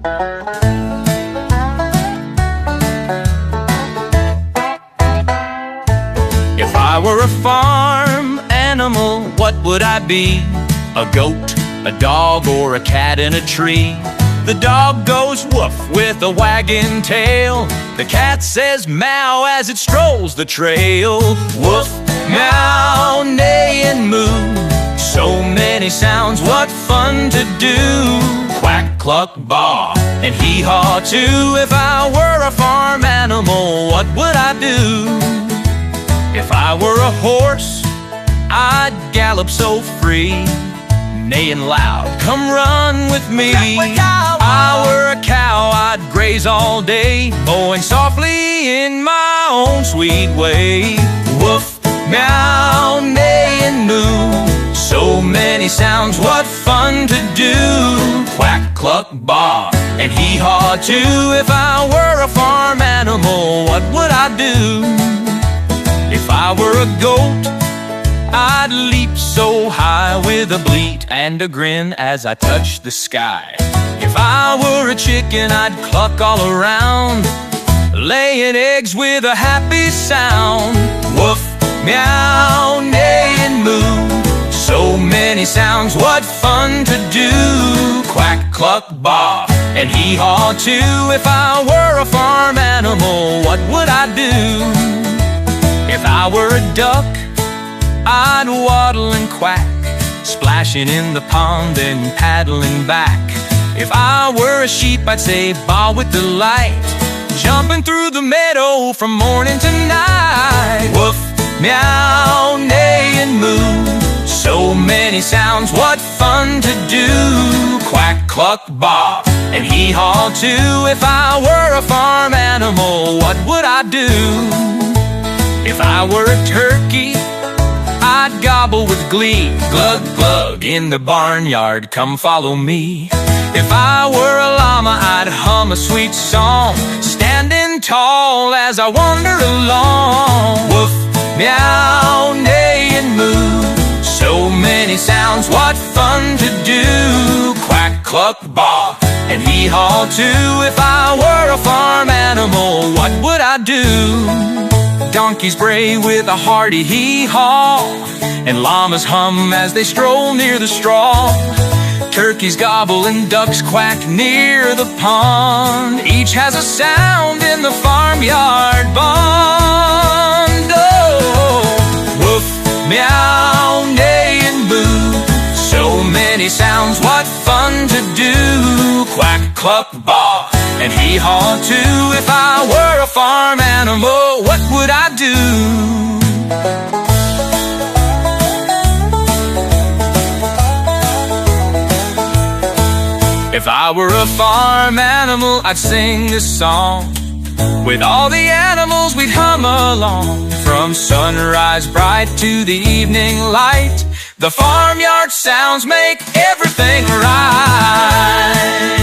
If I were a farm animal, what would I be? A goat, a dog, or a cat in a tree? The dog goes woof with a wagging tail. The cat says meow as it strolls the trail. Woof, meow, neigh, and moo. So many sounds, what fun to do. Quack, cluck, baa, and hee-haw too. If I were a farm animal, what would I do? If I were a horse, I'd gallop so free, neighing loud, come run with me. If I were a cow, I'd graze all day, mowing softly in my own sweet way. Woof, meow, neigh, and moo. So many sounds, what fun to do. Quack, cluck, baa, and hee-haw too. If I were a farm animal, what would I do? If I were a goat, I'd leap so high with a bleat and a grin as I touched the sky. If I were a chicken, I'd cluck all around, laying eggs with a happy sound. Woof, meow, neigh, and moo. So many sounds, what fun to do. Quack, cluck, baa, and hee-haw too. If I were a farm animal, what would I do? If I were a duck, I'd waddle and quack, splashing in the pond and paddling back. If I were a sheep, I'd say baa with delight, jumping through the meadow from morning to night. Woof, meow, neigh, and moo. So many sounds, what fun to do. Quack, cluck, baa, and hee-haw too. If I were a farm animal, what would I do? If I were a turkey, I'd gobble with glee, glug, glug, in the barnyard, come follow me. If I were a llama, I'd hum a sweet song, standing tall as I wander along. Woof, meow, neigh, and moo. So many sounds, what fun to do. Quack, cluck, baa, and hee-haw too. If I were a farm animal, what would I do? Donkeys bray with a hearty hee-haw, and llamas hum as they stroll near the straw. Turkeys gobble and ducks quack near the pond. Each has a sound in the farmyard bond. Oh, woof, meow, neigh, and moo. So many sounds, what fun to do. Quack, cluck, baa, and hee-haw too. If I were a farm animal, what would I do? If I were a farm animal, I'd sing this song. With all the animals we'd hum along, from sunrise bright to the evening light. The farmyard sounds make everything right.